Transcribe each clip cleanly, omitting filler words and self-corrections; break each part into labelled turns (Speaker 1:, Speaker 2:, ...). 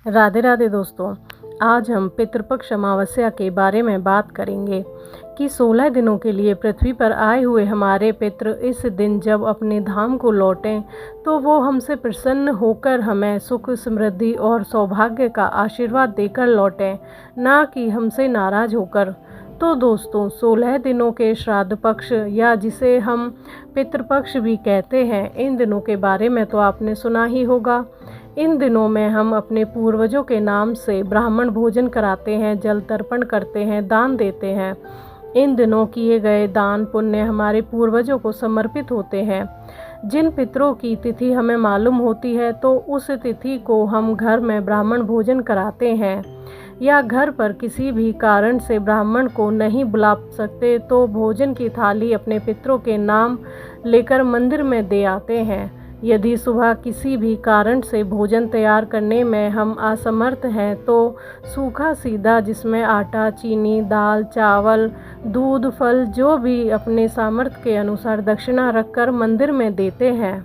Speaker 1: राधे राधे दोस्तों। आज हम पितृपक्ष अमावस्या के बारे में बात करेंगे कि 16 दिनों के लिए पृथ्वी पर आए हुए हमारे पितृ इस दिन जब अपने धाम को लौटें तो वो हमसे प्रसन्न होकर हमें सुख समृद्धि और सौभाग्य का आशीर्वाद देकर लौटें, ना कि हमसे नाराज होकर। तो दोस्तों, 16 दिनों के श्राद्ध पक्ष या जिसे हम पितृपक्ष भी कहते हैं, इन दिनों के बारे में तो आपने सुना ही होगा। इन दिनों में हम अपने पूर्वजों के नाम से ब्राह्मण भोजन कराते हैं, जल तर्पण करते हैं, दान देते हैं। इन दिनों किए गए दान पुण्य हमारे पूर्वजों को समर्पित होते हैं। जिन पितरों की तिथि हमें मालूम होती है तो उस तिथि को हम घर में ब्राह्मण भोजन कराते हैं, या घर पर किसी भी कारण से ब्राह्मण को नहीं बुला सकते तो भोजन की थाली अपने पितरों के नाम लेकर मंदिर में दे आते हैं। यदि सुबह किसी भी कारण से भोजन तैयार करने में हम असमर्थ हैं तो सूखा सीधा, जिसमें आटा, चीनी, दाल, चावल, दूध, फल जो भी अपने सामर्थ्य के अनुसार दक्षिणा रखकर मंदिर में देते हैं।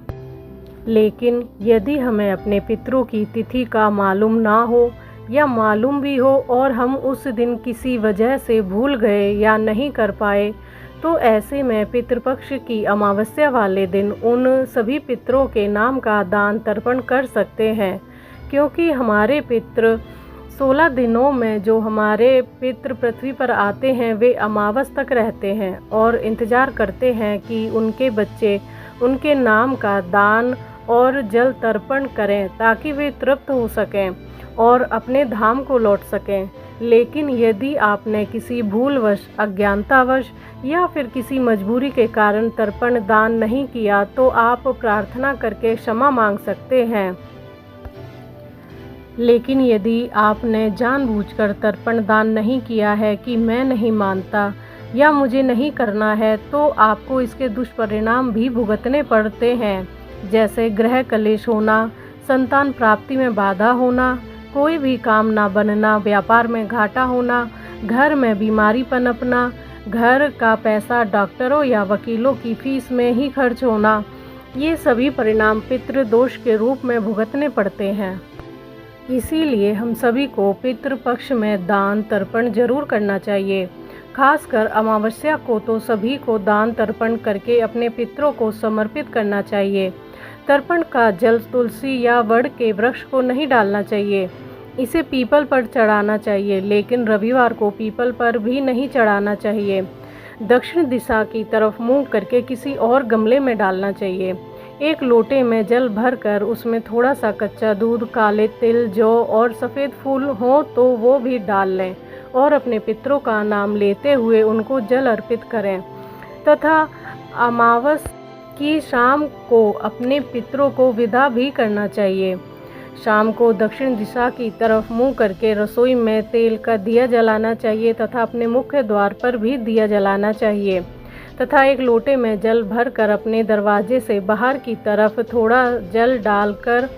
Speaker 1: लेकिन यदि हमें अपने पितरों की तिथि का मालूम ना हो या मालूम भी हो और हम उस दिन किसी वजह से भूल गए या नहीं कर पाए, तो ऐसे में पितृपक्ष की अमावस्या वाले दिन उन सभी पितरों के नाम का दान तर्पण कर सकते हैं। क्योंकि हमारे पितृ 16 दिनों में जो हमारे पितृ पृथ्वी पर आते हैं वे अमावस तक रहते हैं और इंतज़ार करते हैं कि उनके बच्चे उनके नाम का दान और जल तर्पण करें ताकि वे तृप्त हो सकें और अपने धाम को लौट सकें। लेकिन यदि आपने किसी भूलवश, अज्ञानतावश या फिर किसी मजबूरी के कारण तर्पण दान नहीं किया तो आप प्रार्थना करके क्षमा मांग सकते हैं। लेकिन यदि आपने जानबूझकर तर्पण दान नहीं किया है कि मैं नहीं मानता या मुझे नहीं करना है, तो आपको इसके दुष्परिणाम भी भुगतने पड़ते हैं, जैसे गृह कलेश होना, संतान प्राप्ति में बाधा होना, कोई भी काम ना बनना, व्यापार में घाटा होना, घर में बीमारी पनपना, घर का पैसा डॉक्टरों या वकीलों की फीस में ही खर्च होना। ये सभी परिणाम पितृदोष के रूप में भुगतने पड़ते हैं। इसीलिए हम सभी को पितृपक्ष में दान तर्पण जरूर करना चाहिए। खासकर अमावस्या को तो सभी को दान तर्पण करके अपने पितरों को समर्पित करना चाहिए। तर्पण का जल तुलसी या वड़ के वृक्ष को नहीं डालना चाहिए, इसे पीपल पर चढ़ाना चाहिए, लेकिन रविवार को पीपल पर भी नहीं चढ़ाना चाहिए। दक्षिण दिशा की तरफ मुंह करके किसी और गमले में डालना चाहिए। एक लोटे में जल भरकर उसमें थोड़ा सा कच्चा दूध, काले तिल, जौ और सफ़ेद फूल हो तो वो भी डाल लें और अपने पितरों का नाम लेते हुए उनको जल अर्पित करें तथा अमावस की शाम को अपने पितरों को विदा भी करना चाहिए। शाम को दक्षिण दिशा की तरफ मुंह करके रसोई में तेल का दिया जलाना चाहिए तथा अपने मुख्य द्वार पर भी दिया जलाना चाहिए तथा एक लोटे में जल भरकर अपने दरवाजे से बाहर की तरफ थोड़ा जल डालकर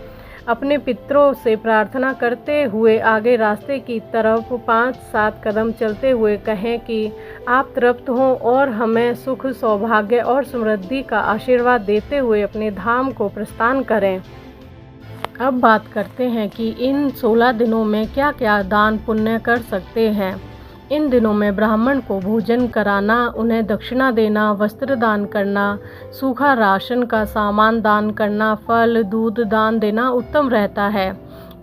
Speaker 1: अपने पितरों से प्रार्थना करते हुए आगे रास्ते की तरफ 5-7 कदम चलते हुए कहें कि आप तृप्त हों और हमें सुख, सौभाग्य और समृद्धि का आशीर्वाद देते हुए अपने धाम को प्रस्थान करें। अब बात करते हैं कि इन 16 दिनों में क्या क्या दान पुण्य कर सकते हैं। इन दिनों में ब्राह्मण को भोजन कराना, उन्हें दक्षिणा देना, वस्त्र दान करना, सूखा राशन का सामान दान करना, फल, दूध दान देना उत्तम रहता है।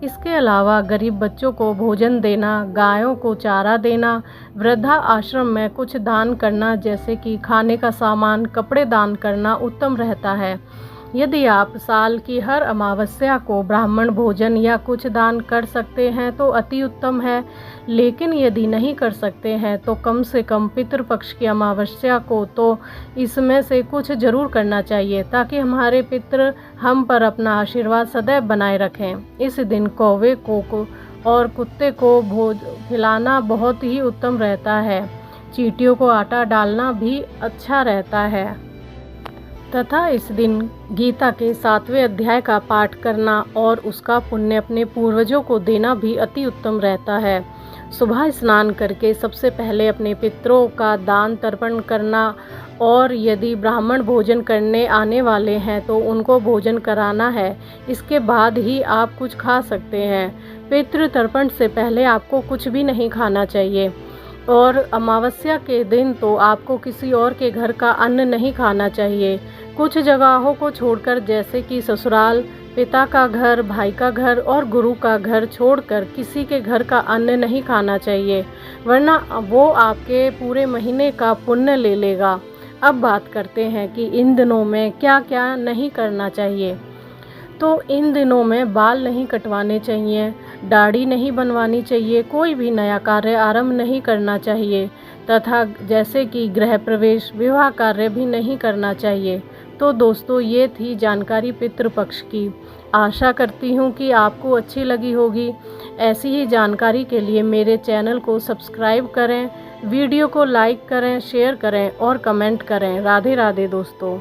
Speaker 1: इसके अलावा गरीब बच्चों को भोजन देना, गायों को चारा देना, वृद्धा आश्रम में कुछ दान करना जैसे कि खाने का सामान, कपड़े दान करना उत्तम रहता है। यदि आप साल की हर अमावस्या को ब्राह्मण भोजन या कुछ दान कर सकते हैं तो अति उत्तम है। लेकिन यदि नहीं कर सकते हैं तो कम से कम पितृपक्ष की अमावस्या को तो इसमें से कुछ जरूर करना चाहिए ताकि हमारे पितृ हम पर अपना आशीर्वाद सदैव बनाए रखें। इस दिन कौवे को और कुत्ते को भोज खिलाना बहुत ही उत्तम रहता है। चींटियों को आटा डालना भी अच्छा रहता है तथा इस दिन गीता के 7वें अध्याय का पाठ करना और उसका पुण्य अपने पूर्वजों को देना भी अति उत्तम रहता है। सुबह स्नान करके सबसे पहले अपने पितरों का दान तर्पण करना और यदि ब्राह्मण भोजन करने आने वाले हैं तो उनको भोजन कराना है। इसके बाद ही आप कुछ खा सकते हैं। पितृ तर्पण से पहले आपको कुछ भी नहीं खाना चाहिए और अमावस्या के दिन तो आपको किसी और के घर का अन्न नहीं खाना चाहिए। कुछ जगहों को छोड़कर जैसे कि ससुराल, पिता का घर, भाई का घर और गुरु का घर छोड़कर किसी के घर का अन्न नहीं खाना चाहिए, वरना वो आपके पूरे महीने का पुण्य ले लेगा। अब बात करते हैं कि इन दिनों में क्या क्या नहीं करना चाहिए। तो इन दिनों में बाल नहीं कटवाने चाहिए, दाढ़ी नहीं बनवानी चाहिए, कोई भी नया कार्य आरंभ नहीं करना चाहिए तथा जैसे कि गृह प्रवेश, विवाह कार्य भी नहीं करना चाहिए। तो दोस्तों, ये थी जानकारी पितृपक्ष की। आशा करती हूँ कि आपको अच्छी लगी होगी। ऐसी ही जानकारी के लिए मेरे चैनल को सब्सक्राइब करें, वीडियो को लाइक करें, शेयर करें और कमेंट करें। राधे राधे दोस्तों।